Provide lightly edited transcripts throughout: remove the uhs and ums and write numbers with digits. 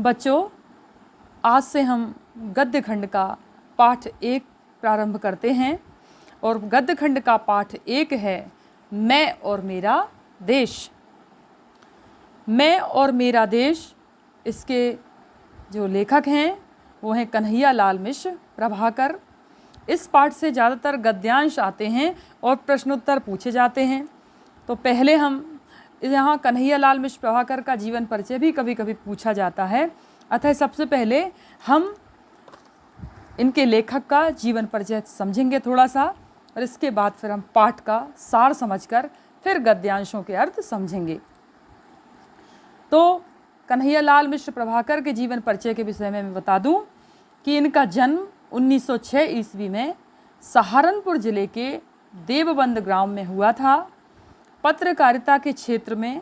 बच्चों, आज से हम गद्य खंड का पाठ 1 प्रारंभ करते हैं और गद्य खंड का पाठ 1 है मैं और मेरा देश। मैं और मेरा देश, इसके जो लेखक हैं वो हैं कन्हैया लाल मिश्र प्रभाकर। इस पाठ से ज़्यादातर गद्यांश आते हैं और प्रश्नोत्तर पूछे जाते हैं। तो पहले हम यहाँ कन्हैया लाल मिश्र प्रभाकर का जीवन परिचय भी कभी कभी पूछा जाता है, अतः सबसे पहले हम इनके लेखक का जीवन परिचय समझेंगे थोड़ा सा, और इसके बाद फिर हम पाठ का सार समझकर फिर गद्यांशों के अर्थ समझेंगे। तो कन्हैया लाल मिश्र प्रभाकर के जीवन परिचय के विषय में मैं बता दूं कि इनका जन्म 1906 ईस्वी में सहारनपुर जिले के देवबंद ग्राम में हुआ था। पत्रकारिता के क्षेत्र में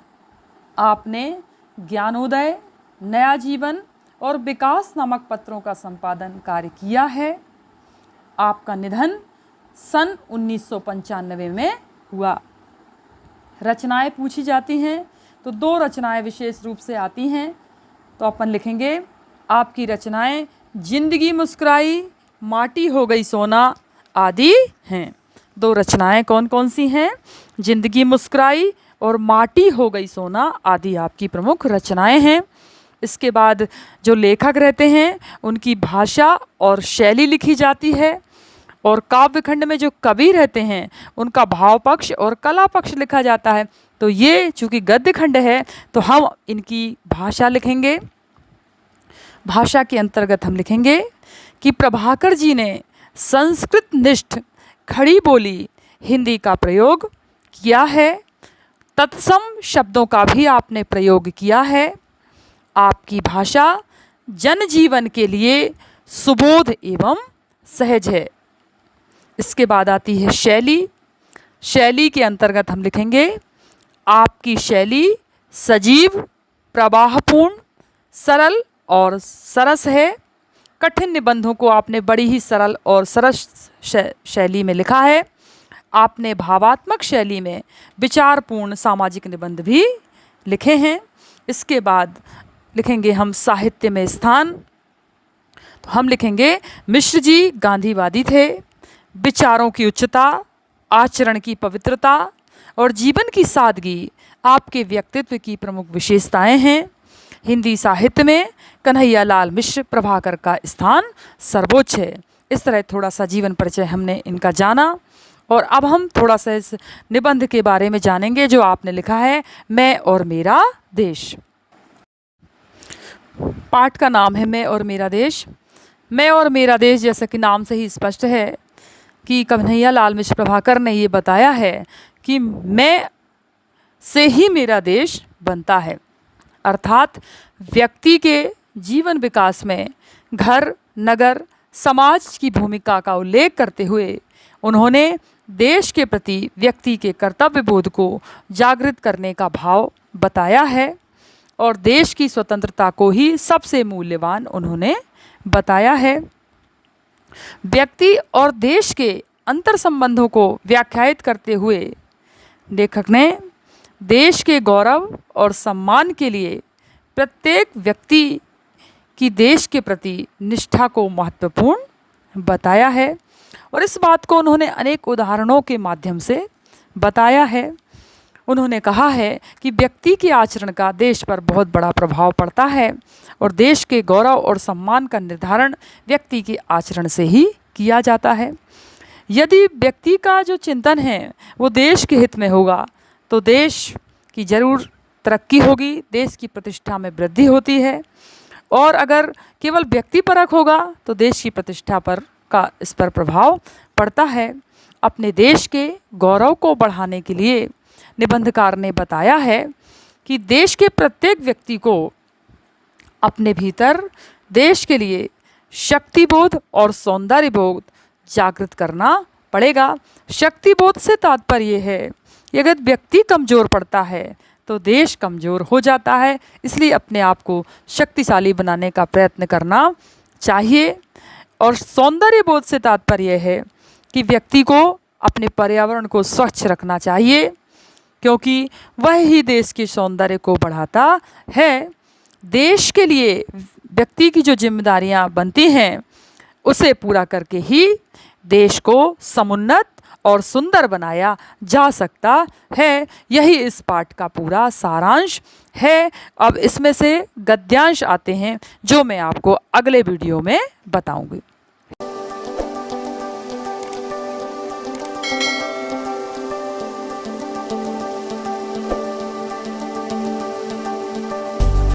आपने ज्ञानोदय, नया जीवन और विकास नामक पत्रों का संपादन कार्य किया है। आपका निधन सन 1995 में हुआ। रचनाएं पूछी जाती हैं तो 2 रचनाएं विशेष रूप से आती हैं। तो अपन लिखेंगे आपकी रचनाएं जिंदगी मुस्कुराई, माटी हो गई सोना आदि हैं। 2 रचनाएं कौन कौन सी हैं? जिंदगी मुस्कुराई और माटी हो गई सोना आदि आपकी प्रमुख रचनाएं हैं। इसके बाद जो लेखक रहते हैं उनकी भाषा और शैली लिखी जाती है, और काव्य खंड में जो कवि रहते हैं उनका भाव पक्ष और कला पक्ष लिखा जाता है। तो ये चूँकि गद्य खंड है तो हम इनकी भाषा लिखेंगे। भाषा के अंतर्गत हम लिखेंगे कि प्रभाकर जी ने संस्कृत निष्ठ खड़ी बोली हिंदी का प्रयोग किया है। तत्सम शब्दों का भी आपने प्रयोग किया है। आपकी भाषा जनजीवन के लिए सुबोध एवं सहज है। इसके बाद आती है शैली। शैली के अंतर्गत हम लिखेंगे आपकी शैली सजीव, प्रवाहपूर्ण, सरल और सरस है। कठिन निबंधों को आपने बड़ी ही सरल और सरस शैली में लिखा है। आपने भावात्मक शैली में विचारपूर्ण सामाजिक निबंध भी लिखे हैं। इसके बाद लिखेंगे हम साहित्य में स्थान। तो हम लिखेंगे मिश्र जी गांधीवादी थे। विचारों की उच्चता, आचरण की पवित्रता और जीवन की सादगी आपके व्यक्तित्व की प्रमुख विशेषताएं हैं। हिंदी साहित्य में कन्हैया लाल मिश्र प्रभाकर का स्थान सर्वोच्च है। इस तरह थोड़ा सा जीवन परिचय हमने इनका जाना, और अब हम थोड़ा सा इस निबंध के बारे में जानेंगे जो आपने लिखा है मैं और मेरा देश। पाठ का नाम है मैं और मेरा देश। मैं और मेरा देश, जैसा कि नाम से ही स्पष्ट है कि कन्हैया लाल मिश्र प्रभाकर ने ये बताया है कि मैं से ही मेरा देश बनता है। अर्थात व्यक्ति के जीवन विकास में घर, नगर, समाज की भूमिका का उल्लेख करते हुए उन्होंने देश के प्रति व्यक्ति के कर्तव्य बोध को जागृत करने का भाव बताया है, और देश की स्वतंत्रता को ही सबसे मूल्यवान उन्होंने बताया है। व्यक्ति और देश के अंतर संबंधों को व्याख्यायित करते हुए लेखक ने देश के गौरव और सम्मान के लिए प्रत्येक व्यक्ति की देश के प्रति निष्ठा को महत्वपूर्ण बताया है, और इस बात को उन्होंने अनेक उदाहरणों के माध्यम से बताया है। उन्होंने कहा है कि व्यक्ति के आचरण का देश पर बहुत बड़ा प्रभाव पड़ता है, और देश के गौरव और सम्मान का निर्धारण व्यक्ति के आचरण से ही किया जाता है। यदि व्यक्ति का जो चिंतन है वो देश के हित में होगा तो देश की जरूर तरक्की होगी, देश की प्रतिष्ठा में वृद्धि होती है, और अगर केवल व्यक्तिपरक होगा तो देश की प्रतिष्ठा पर का इस पर प्रभाव पड़ता है। अपने देश के गौरव को बढ़ाने के लिए निबंधकार ने बताया है कि देश के प्रत्येक व्यक्ति को अपने भीतर देश के लिए शक्तिबोध और सौंदर्यबोध जागृत करना पड़ेगा। शक्तिबोध से तात्पर्य है कि अगर व्यक्ति कमज़ोर पड़ता है तो देश कमज़ोर हो जाता है, इसलिए अपने आप को शक्तिशाली बनाने का प्रयत्न करना चाहिए। और सौंदर्यबोध से तात्पर्य है कि व्यक्ति को अपने पर्यावरण को स्वच्छ रखना चाहिए, क्योंकि वह ही देश के सौंदर्य को बढ़ाता है। देश के लिए व्यक्ति की जो जिम्मेदारियां बनती हैं उसे पूरा करके ही देश को समुन्नत और सुंदर बनाया जा सकता है। यही इस पाठ का पूरा सारांश है। अब इसमें से गद्यांश आते हैं जो मैं आपको अगले वीडियो में बताऊंगी।